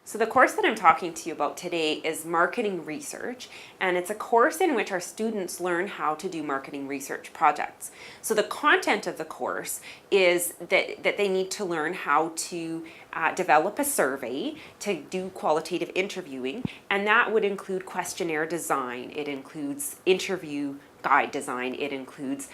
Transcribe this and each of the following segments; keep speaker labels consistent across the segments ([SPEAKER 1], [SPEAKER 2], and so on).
[SPEAKER 1] So the course that I'm talking to you about today is marketing research, and it's a course in which our students learn how to do marketing research projects. So the content of the course is that they need to learn how to develop a survey, to do qualitative interviewing, and that would include questionnaire design. It includes interview guide design. It includes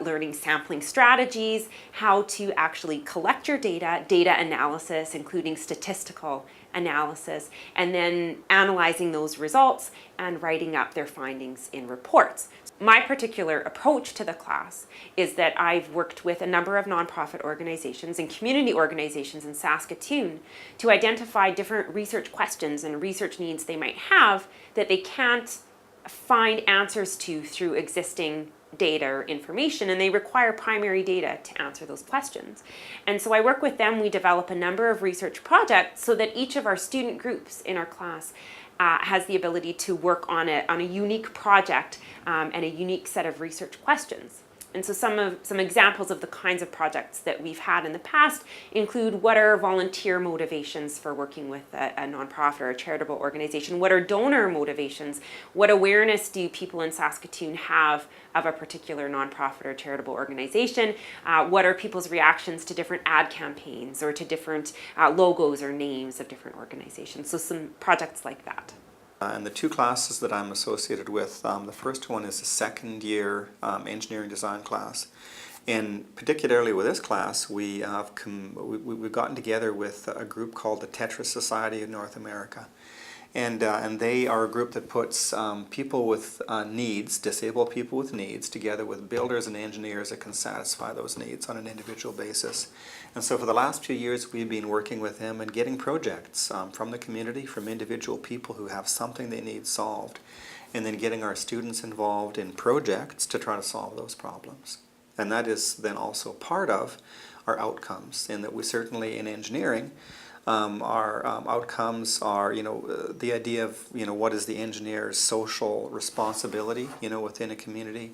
[SPEAKER 1] learning sampling strategies, how to actually collect your data, data analysis, including statistical analysis, and then analyzing those results and writing up their findings in reports. My particular approach to the class is that I've worked with a number of nonprofit organizations and community organizations in Saskatoon to identify different research questions and research needs they might have that they can't find answers to through existing data or information, and they require primary data to answer those questions. And so I work with them. We develop a number of research projects so that each of our student groups in our class has the ability to work on a unique project and a unique set of research questions. And so some examples of the kinds of projects that we've had in the past include: what are volunteer motivations for working with a nonprofit or a charitable organization? What are donor motivations? What awareness do people in Saskatoon have of a particular nonprofit or charitable organization? What are people's reactions to different ad campaigns or to different logos or names of different organizations? So some projects like that.
[SPEAKER 2] And the two classes that I'm associated with, the first one is a second year engineering design class. And particularly with this class, we've gotten together with a group called the Tetra Society of North America. And they are a group that puts people with needs, disabled people with needs, together with builders and engineers that can satisfy those needs on an individual basis. And so for the last few years, we've been working with them and getting projects from the community, from individual people who have something they need solved, and then getting our students involved in projects to try to solve those problems. And that is then also part of our outcomes, in that we certainly in engineering, our outcomes are, the idea of, what is the engineer's social responsibility, within a community,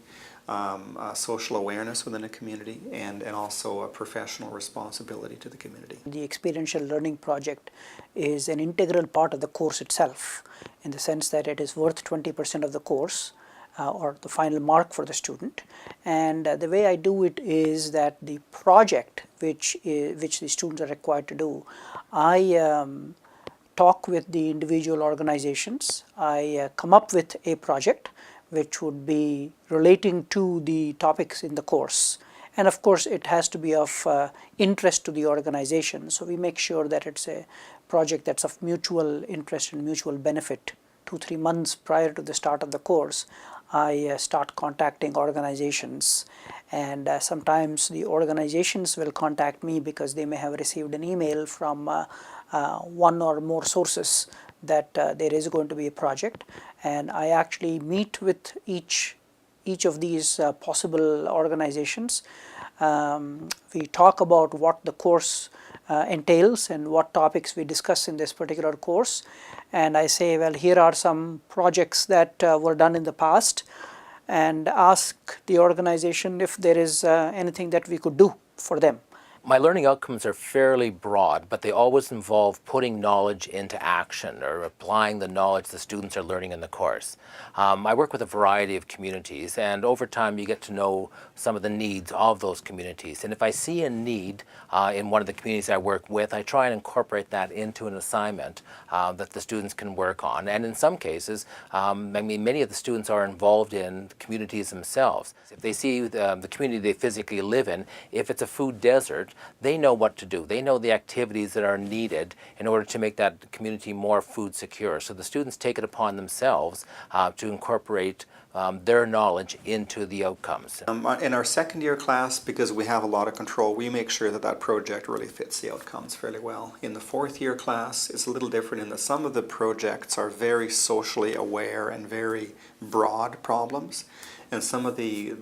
[SPEAKER 2] social awareness within a community, and also a professional responsibility to the community.
[SPEAKER 3] The experiential learning project is an integral part of the course itself, in the sense that it is worth 20% of the course, or the final mark for the student. And the way I do it is that the project which the students are required to do, I talk with the individual organizations. I come up with a project which would be relating to the topics in the course. And of course, it has to be of interest to the organization. So we make sure that it's a project that's of mutual interest and mutual benefit. 2-3 months prior to the start of the course, I start contacting organizations, and sometimes the organizations will contact me because they may have received an email from one or more sources that there is going to be a project, and I actually meet with each of these possible organizations. We talk about what the course entails and what topics we discuss in this particular course, and I say, well, here are some projects that were done in the past, and ask the organization if there is anything that we could do for them.
[SPEAKER 4] My learning outcomes are fairly broad, but they always involve putting knowledge into action or applying the knowledge the students are learning in the course. I work with a variety of communities, and over time you get to know some of the needs of those communities. And if I see a need in one of the communities I work with, I try and incorporate that into an assignment that the students can work on. And in some cases, many of the students are involved in communities themselves. If they see the community they physically live in, if it's a food desert, they know what to do. They know the activities that are needed in order to make that community more food secure. So the students take it upon themselves to incorporate their knowledge into the outcomes.
[SPEAKER 2] In our second year class, because we have a lot of control, we make sure that that project really fits the outcomes fairly well. In the fourth year class, it's a little different in that some of the projects are very socially aware and very broad problems. And some of the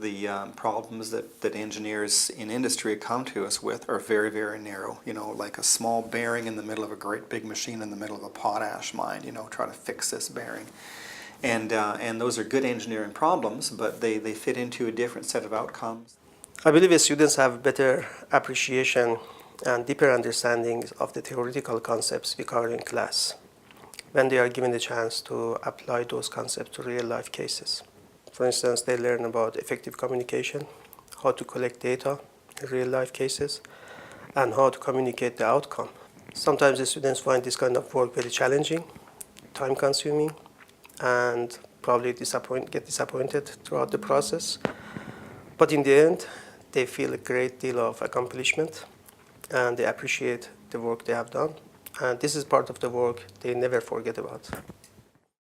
[SPEAKER 2] problems that engineers in industry come to us with are very, very narrow. Like a small bearing in the middle of a great big machine in the middle of a potash mine, try to fix this bearing. And those are good engineering problems, but they fit into a different set of outcomes.
[SPEAKER 5] I believe the students have better appreciation and deeper understanding of the theoretical concepts we cover in class when they are given the chance to apply those concepts to real-life cases. For instance, they learn about effective communication, how to collect data in real-life cases, and how to communicate the outcome. Sometimes the students find this kind of work very challenging, time-consuming, and probably get disappointed throughout the process. But in the end, they feel a great deal of accomplishment, and they appreciate the work they have done. And this is part of the work they never forget about.